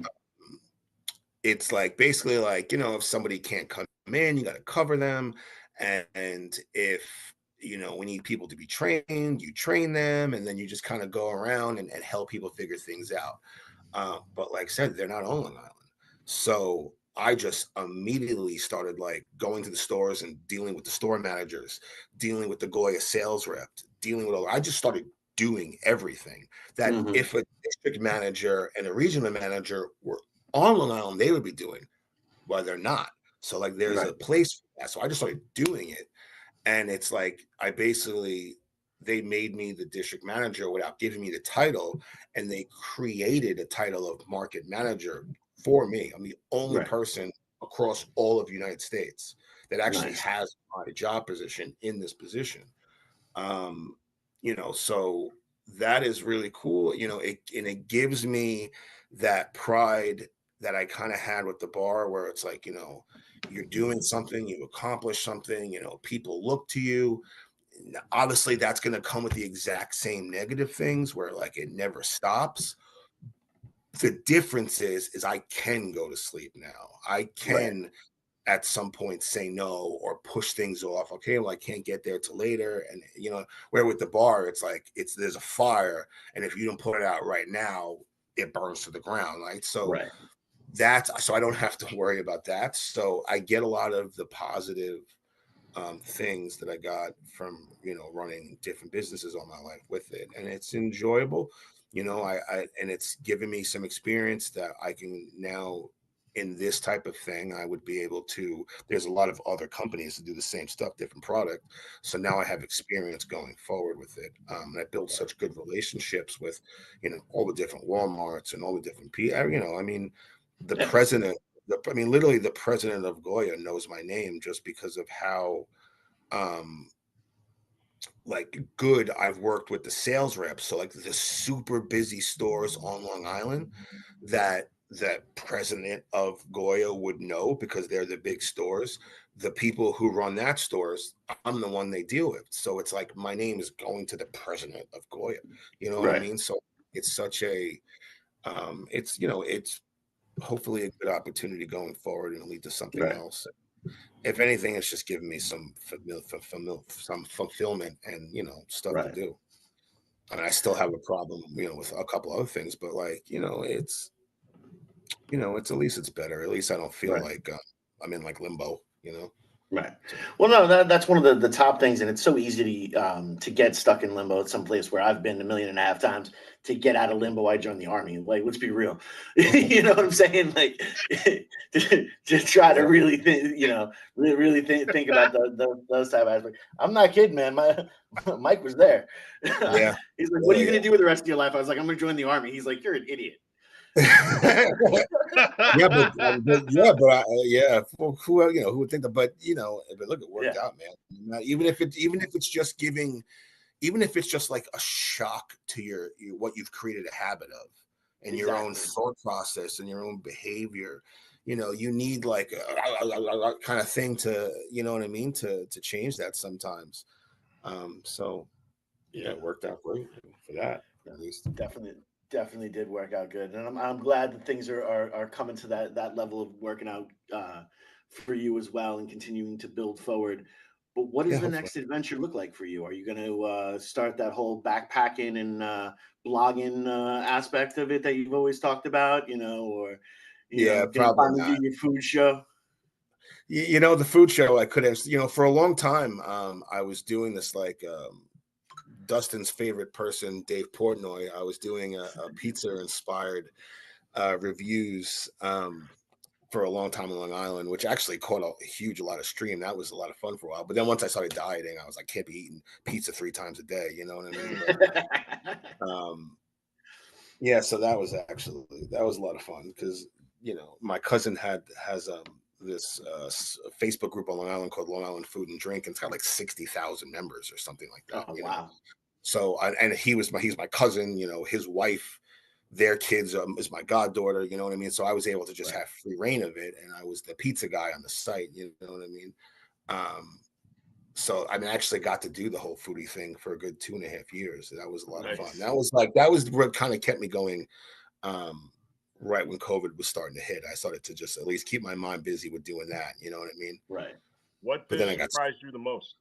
it's like basically like, if somebody can't come in, you got to cover them. And if, we need people to be trained, you train them, and then you just kind of go around and help people figure things out. But like I said, they're not on Long Island. So I just immediately started like going to the stores and dealing with the store managers, dealing with the Goya sales rep, I just started doing everything that if a district manager and a regional manager were on Long Island, they would be doing, but they're not. So like there's a place for that. So I just started doing it. And it's like they made me the district manager without giving me the title, and they created a title of market manager for me. I'm the only person across all of the United States that actually has my job position in this position. So that is really cool. It gives me that pride that I kind of had with the bar where it's like, you're doing something, you accomplish something, people look to you. Obviously that's going to come with the exact same negative things where like it never stops. The difference is I can go to sleep now. I can at some point say no or push things off. Okay, well, I can't get there till later. And where with the bar, it's like there's a fire, and if you don't put it out right now, it burns to the ground. Right. So so I don't have to worry about that. So I get a lot of the positive things that I got from running different businesses all my life with it, and it's enjoyable. I and it's given me some experience that I can now in this type of thing. I would be able to. There's a lot of other companies that do the same stuff, different product. So now I have experience going forward with it. And I built such good relationships with all the different Walmarts and all the different people. I mean, the president. Literally, the president of Goya knows my name just because of how like good I've worked with the sales reps. So like the super busy stores on Long Island that president of Goya would know because they're the big stores. The people who run that stores, I'm the one they deal with. So it's like my name is going to the president of Goya. You know what I mean? So it's such a it's hopefully a good opportunity going forward and lead to something else. If anything, it's just giving me some fulfillment and stuff to do. I mean, I still have a problem, with a couple other things, but like it's it's at least it's better. At least I don't feel like I'm in like limbo. Right. Well, no, that's one of the top things, and it's so easy to get stuck in limbo. It's someplace where I've been 1.5 million times. To get out of limbo, I joined the army. Like, let's be real. You know what I'm saying? Like, to try to really think, really think about those type of aspects. I'm not kidding, man. Mike was there. Yeah. He's like, "What are you gonna do with the rest of your life?" I was like, "I'm gonna join the army." He's like, "You're an idiot." Yeah, but who would think that? But but look, it worked out, man. Even if it's just like a shock to your what you've created a habit of, and your own thought process and your own behavior, you need like a kind of thing to, what I mean, to change that sometimes. So it worked out great for that, at least. Definitely did work out good, and I'm glad that things are coming to that level of working out for you as well, and continuing to build forward. But what does Yeah, the hopefully. next adventure look like for you? Are you going to start that whole backpacking and blogging aspect of it that you've always talked about, or Yeah, going to probably finally not. do your food show? The food show I could have, for a long time, I was doing this like Dustin's favorite person, Dave Portnoy. I was doing a pizza inspired reviews for a long time on Long Island, which actually caught a lot of stream. That was a lot of fun for a while. But then once I started dieting, I was like, can't be eating pizza 3 times a day. You know what I mean? But, yeah, so that was a lot of fun because my cousin has this Facebook group on Long Island called Long Island Food and Drink, and it's got like 60,000 members or something like that. Oh, wow. So and he's my cousin. His wife, their kids is my goddaughter. You know what I mean? So I was able to just have free reign of it, and I was the pizza guy on the site. You know what I mean? So I actually got to do the whole foodie thing for a good 2.5 years. That was a lot of fun. That was what kind of kept me going. Right when COVID was starting to hit, I started to just at least keep my mind busy with doing that. You know what I mean? Right. What dish surprised you the most?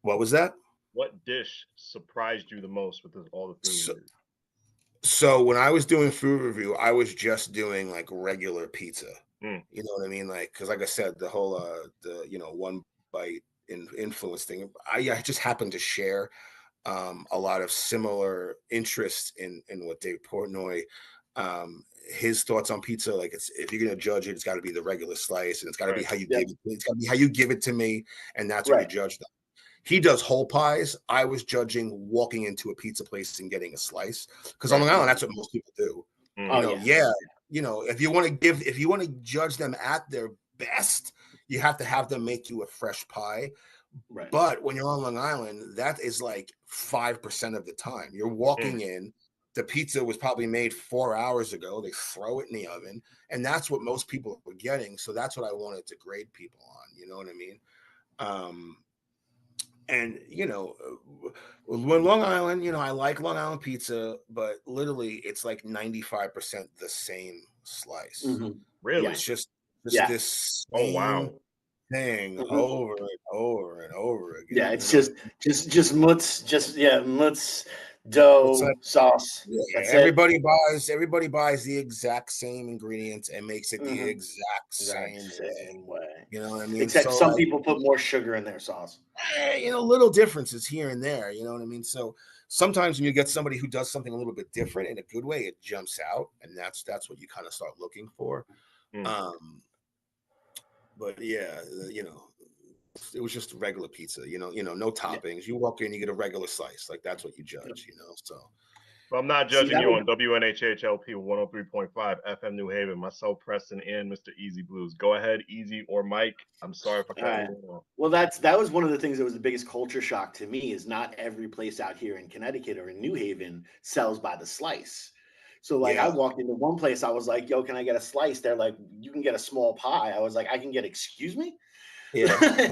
What was that? What dish surprised you the most with all the food? So when I was doing food review, I was just doing like regular pizza. You know what I mean? Like, because like I said, the whole one bite influence thing. I just happened to share a lot of similar interests in what Dave Portnoy, his thoughts on pizza. Like, if you're gonna judge it, it's got to be the regular slice, and it's got to be how you give it. It's got to be how you give it to me, and that's what you judge them. He does whole pies. I was judging walking into a pizza place and getting a slice, because on Long Island, that's what most people do. If you want to judge them at their best, you have to have them make you a fresh pie. Right. But when you're on Long Island, that is like 5% of the time. You're walking in, the pizza was probably made 4 hours ago. They throw it in the oven, and that's what most people are getting. So that's what I wanted to grade people on. You know what I mean? And when Long Island, I like Long Island pizza, but literally it's like 95% the same slice. Really? It's just this same thing over and over and over again. Yeah, it's just mutz, dough, sauce. Yeah, everybody buys the exact same ingredients and makes it the exact same way. You know what I mean? Except some people put more sugar in their sauce. Little differences here and there. You know what I mean? So sometimes when you get somebody who does something a little bit different in a good way, it jumps out, and that's what you kind of start looking for. But yeah, it was just regular pizza, no toppings. You walk in, you get a regular slice. Like, that's what you judge, so. Well, I'm not judging you on WNHHLP 103.5 FM New Haven. Myself, Preston, and Mr. Easy Blues. Go ahead, Easy or Mike. I'm sorry if I cut you off. Well, that was one of the things that was the biggest culture shock to me, is not every place out here in Connecticut or in New Haven sells by the slice. So I walked into one place, I was like, yo, can I get a slice? They're like, you can get a small pie. I was like, I can get, excuse me? Yeah.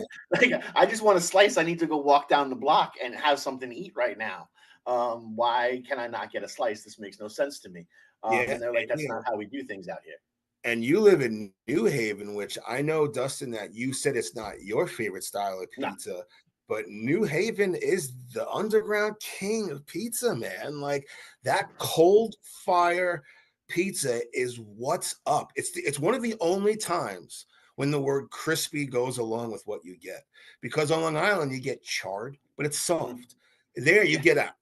I just want a slice. I need to go walk down the block and have something to eat right now. Why can I not get a slice? This makes no sense to me. And they're like, that's not how we do things out here. And you live in New Haven, which I know, Dustin, that you said it's not your favorite style of pizza, but New Haven is the underground king of pizza, man. Like, that cold fire pizza is what's up. It's one of the only times when the word crispy goes along with what you get, because on Long Island you get charred, but it's soft. There you get a,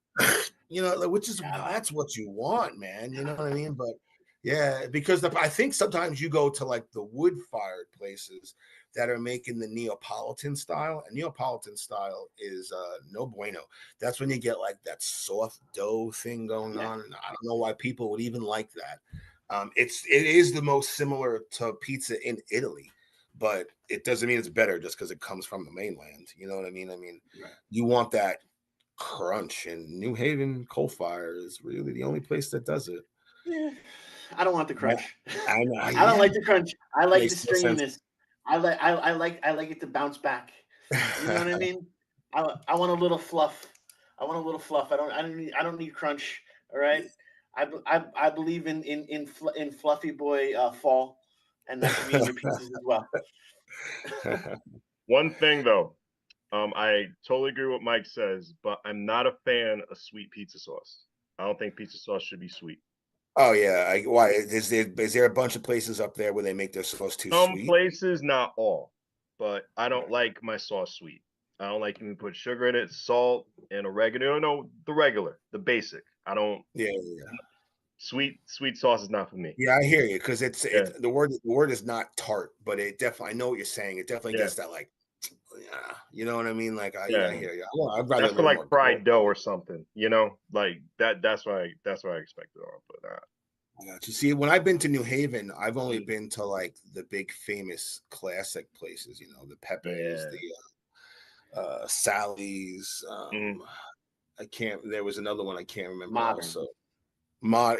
which is, that's what you want, man. You know what I mean? But yeah, because I think sometimes you go to like the wood-fired places that are making the Neapolitan style, and Neapolitan style is no bueno. That's when you get like that soft dough thing going on, and I don't know why people would even like that. It is the most similar to pizza in Italy, but it doesn't mean it's better just because it comes from the mainland. You know what I mean? You want that crunch, and New Haven coal fire is really the only place that does it. Yeah. I don't want the crunch. I know. I don't like the crunch. I like the stringiness. I like it to bounce back. You know what I mean? I want a little fluff. I don't need crunch. All right. I believe in fluffy boy fall, and that should be in your pieces as well. One thing though, I totally agree with what Mike says, but I'm not a fan of sweet pizza sauce. I don't think pizza sauce should be sweet. Oh yeah, why is there a bunch of places up there where they make their sauce too Some sweet? places, not all, but I don't like my sauce sweet. I don't like when you put sugar in it, salt, and oregano. No, the regular, the basic. I don't Yeah, yeah, sweet sauce is not for me. yeah. I hear you because Yeah, it's the word is not tart, but it definitely. I know what you're saying. It definitely yeah, gets that like, yeah, you know what I mean? Like, yeah, I yeah. hear you. I'd rather a That's for little like more. fried dough or something, like that. That's why I expect it on. But I got you. See, when I've been to New Haven, I've only mm, been to like the big famous classic places. You know, the Pepe's, yeah. the Sally's. Mm. I can't. There was another one I can't remember. Modern. Also, yeah.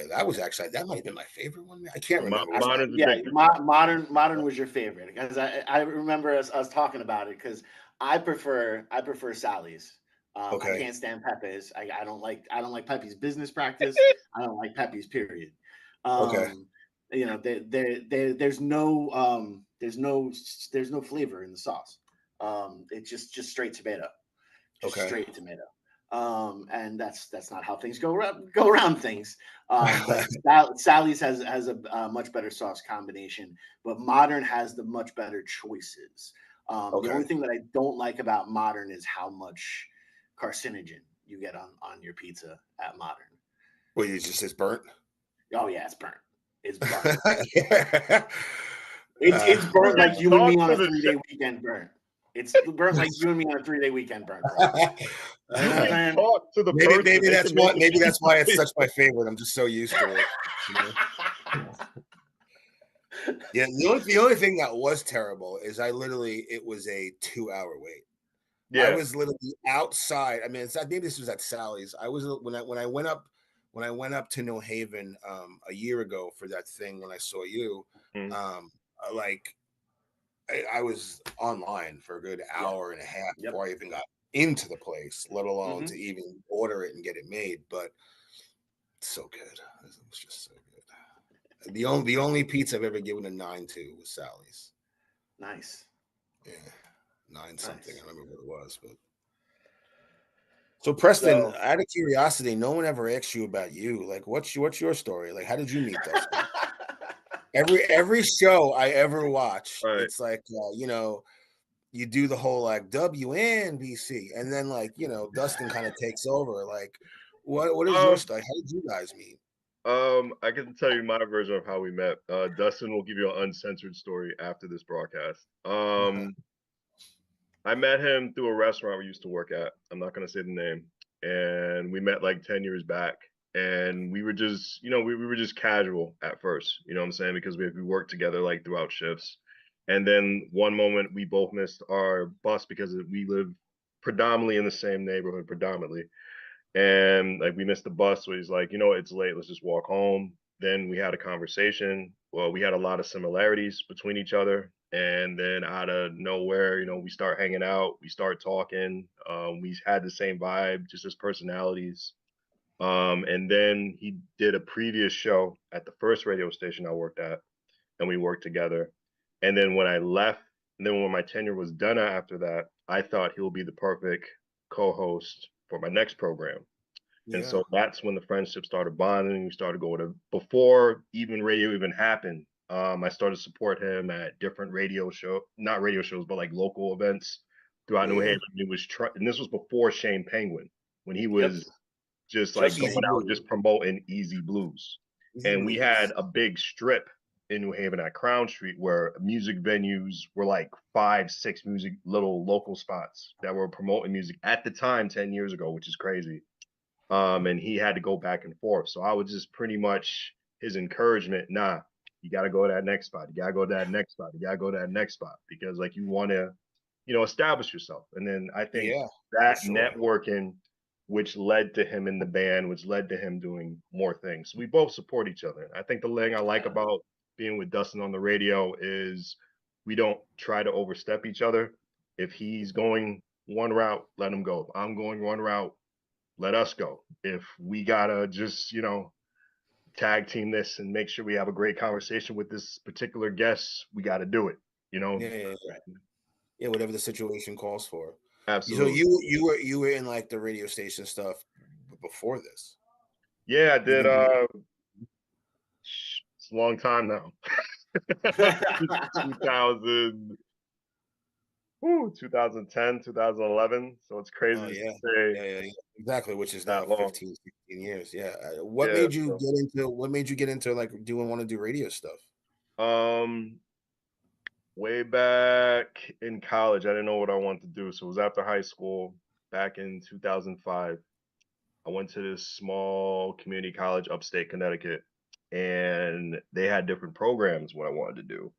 That was actually that might have been my favorite one. I can't remember. Modern's Yeah, addictive. modern was your favorite because I remember us talking about it because I prefer Sally's. I Okay. can't stand Pepe's. I don't like Pepe's business practice. I don't like Pepe's period. Okay. There's no flavor in the sauce. It's just straight tomato, Okay. and that's not how things go around things. But Sally's has a much better sauce combination, but Modern has the much better choices. The Okay. only thing that I don't like about Modern is how much carcinogen you get on your pizza at Modern. Well, you just it's burnt. Oh yeah, it's burnt. It's burnt. Yeah. It's burnt Okay, like you and me talk on to a the 3-day weekend burnt. It's burnt like you and me on a 3-day weekend burnt, bro. You know what I'm you can saying? talk to the maybe person. maybe They that's can make why it maybe that's why it's easy. such my favorite. I'm just so used to it. You know? Yeah, the only thing that was terrible is it was a 2-hour wait. I Yeah. was literally outside. I mean, I think this was at Sally's. I was when I went up to New Haven a year ago for that thing when I saw you. Mm. Like I was online for a good Yeah. hour and a half Yep. before I even got into the place, let alone to Mhm. even order it and get it made. But so good. It was just so good. The only pizza I've ever given a 9 to was Sally's. Nice. Yeah, 9 something. Nice. I don't remember what it was, but so Preston, So out of curiosity, no one ever asked you about you. Like, what's your story? Like, how did you meet Dustin? Every show I ever watch, All right. it's like you do the whole like WNBC, and then like Dustin kind of takes over. Like, what is your Um, story? How did you guys meet? I can tell you my version of how we met. Dustin will give you an uncensored story after this broadcast. I met him through a restaurant we used to work at. I'm not gonna say the name. And we met like 10 years back. And we were just, we were just casual at first, you know what I'm saying? Because we worked together like throughout shifts. And then one moment we both missed our bus because we live predominantly in the same neighborhood, predominantly. And like we missed the bus, so he's like, it's late, let's just walk home. Then we had a conversation. Well, we had a lot of similarities between each other. And then out of nowhere, we start hanging out, we start talking. We had the same vibe, just as personalities. And then he did a previous show at the first radio station I worked at, and we worked together. And then when I left, and then when my tenure was done after that, I thought he'll be the perfect co-host for my next program. And Yeah, so that's when the friendship started bonding. We started going to before even radio even happened. I started to support him at different not radio shows, but like local events throughout New yeah. Haven. And this was before Shane Penguin, when he yep. was just like Just going Easy Shane. out, Blue, just promoting Easy Blues. Easy And we Blues. had a big strip in New Haven at Crown Street where music venues were like 5, 6 music little local spots that were promoting music at the time 10 years ago, which is crazy. And he had to go back and forth. So I was just pretty much his encouragement. Nah, you got to go to that next spot. You got to go to that next spot. You got to go to that next spot because like you want to, establish yourself. And then I think Yeah, for that sure. networking, which led to him in the band, which led to him doing more things. We both support each other. I think the thing I like about being with Dustin on the radio is we don't try to overstep each other. If he's going one route, let him go. If I'm going one route, let us go. If we gotta just, tag team this and make sure we have a great conversation with this particular guest, we gotta do it, you know. Yeah, yeah, Right. whatever the situation calls for. Absolutely. So you were in like the radio station stuff before this. Yeah, I did. It's a long time now. 2000, 2010, 2011. So it's crazy Oh to yeah. say Yeah, exactly. Which is now that long. 15, 16 years. Yeah. What Yeah. made you get into like want to do radio stuff? Way back in college, I didn't know what I wanted to do. So it was after high school, back in 2005. I went to this small community college upstate Connecticut, and they had different programs what I wanted to do.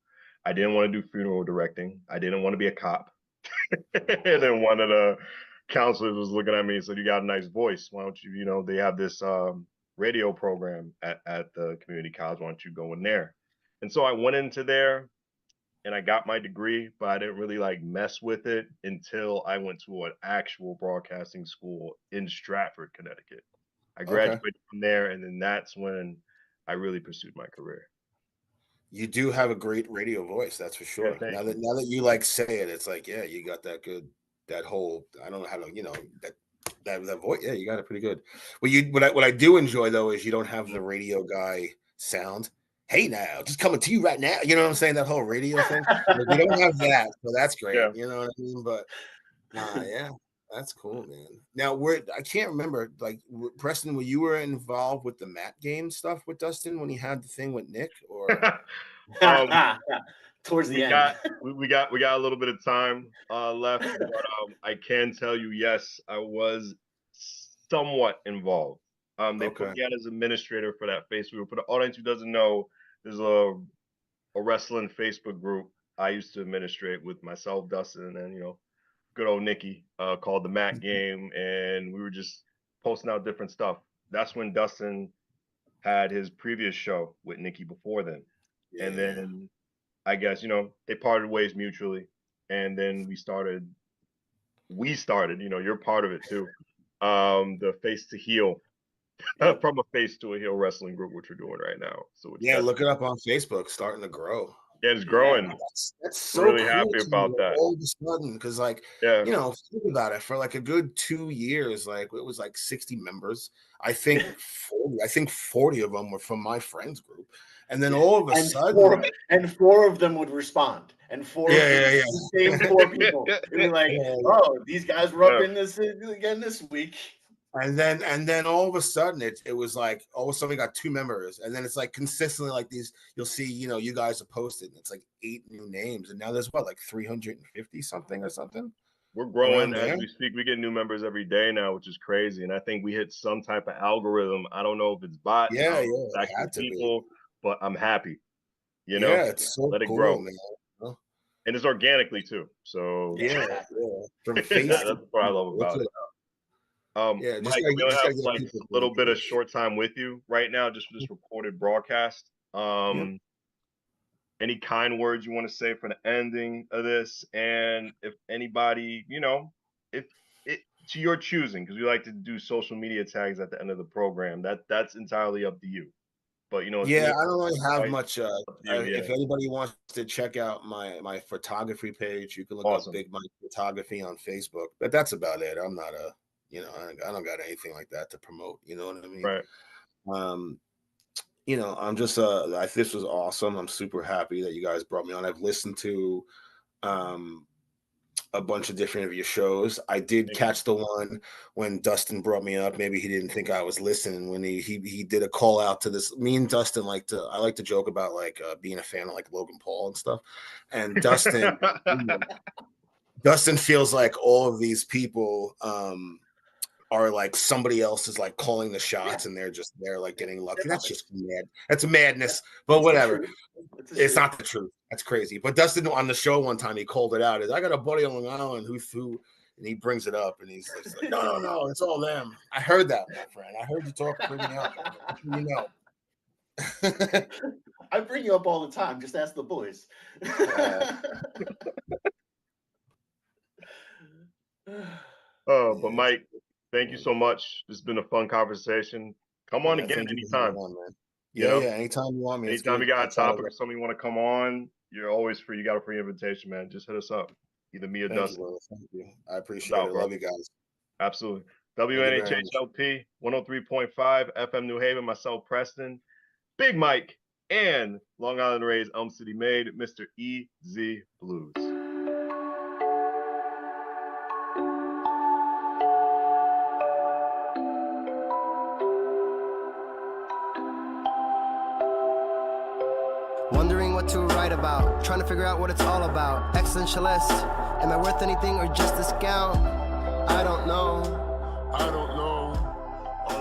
I didn't want to do funeral directing. I didn't want to be a cop. And then one of the counselors was looking at me and said, "You got a nice voice. Why don't you, they have this radio program at the community college. Why don't you go in there?" And so I went into there and I got my degree, but I didn't really like mess with it until I went to an actual broadcasting school in Stratford, Connecticut. I Okay. graduated from there, and then that's when I really pursued my career. You do have a great radio voice, that's for sure. Yeah, Now that you like say it, it's like, yeah, you got that whole, I don't know how to, that voice. Yeah, you got it pretty good. What I do enjoy though is you don't have the radio guy sound. Hey now, just coming to you right now. You know what I'm saying? That whole radio thing. Like, you don't have that, so that's great. yeah. You know what I mean? But yeah, that's cool, man. Now I can't remember, like Preston, were you involved with the Matt game stuff with Dustin when he had the thing with Nick, or Towards the we end. got we got a little bit of time left, but I can tell you, yes, I was somewhat involved. They put Okay. me out as administrator for that Facebook group. For the audience who doesn't know, there's a wrestling Facebook group I used to administrate with myself, Dustin, and good old Nikki, called the Mac Game, and we were just posting out different stuff. That's when Dustin had his previous show with Nikki before then, and Yeah. then I guess they parted ways mutually, and then we started. You're part of it too. The Face to Heel, Yep. from a face to a heel wrestling group, which we're doing right now. So Yeah, look it up on Facebook. Starting to grow. Yeah, it's growing. That's so Really cool happy to me, about that. all of a sudden, because Yeah. think about it. For like a good 2 years, like it was like 60 members. I think 40 of them were from my friends group, and then all of a sudden, four of them would respond, and four of them, the same four people. They'd be like, "Oh, these guys were up in this again this week." And then all of a sudden it was like all of a sudden we got 2 members, and then it's like consistently like these, you'll see, you guys are posted, and it's like 8 new names, and now there's like 350 something or something. We're growing as we speak. We get new members every day now, which is crazy. And I think we hit some type of algorithm. I don't know if it's bots, it actual had to people, but I'm happy. Yeah, it's so let it cool, grow, man. And it's organically too. So yeah. From face that's what I love about it. Mike, we only have like a little bit of short time with you right now, just for this recorded broadcast. Any kind words you want to say for the ending of this, and if anybody, if it to your choosing, because we like to do social media tags at the end of the program. That's entirely up to you. But I don't really have much. If anybody wants to check out my photography page, you can look up Big Mike Photography on Facebook. But that's about it. I'm not I don't got anything like that to promote. You know what I mean? Right. I'm just this was awesome. I'm super happy that you guys brought me on. I've listened to a bunch of different of your shows. I did catch the one when Dustin brought me up. Maybe he didn't think I was listening when he did a call out to this. Me and Dustin I like to joke about like being a fan of like Logan Paul and stuff. And Dustin Dustin feels like all of these people are like somebody else is like calling the shots, and they're like getting lucky. That's just mad. That's madness. But whatever. It's not the truth. That's crazy. But Dustin on the show one time, he called it out. I got a buddy on Long Island who and he brings it up, and he's like, no, it's all them. I heard that, my friend. I heard you talk, bring it up. You know. I bring you up all the time. Just ask the boys. But Mike, thank you so much. This has been a fun conversation. Come on again anytime. Anytime you want me. Anytime you got a topic or something you want to come on, you're always free. You got a free invitation, man. Just hit us up. either me or Thank Dustin. you, brother. Thank you. I appreciate No, it. bro. Love you guys. Absolutely. you very much. WNHHLP 103.5 FM New Haven, myself, Preston, Big Mike, and Long Island Rays Elm City Made, Mr. EZ Blues. Wondering what to write about, trying to figure out what it's all about. Existentialist, am I worth anything or just a scout? I don't know.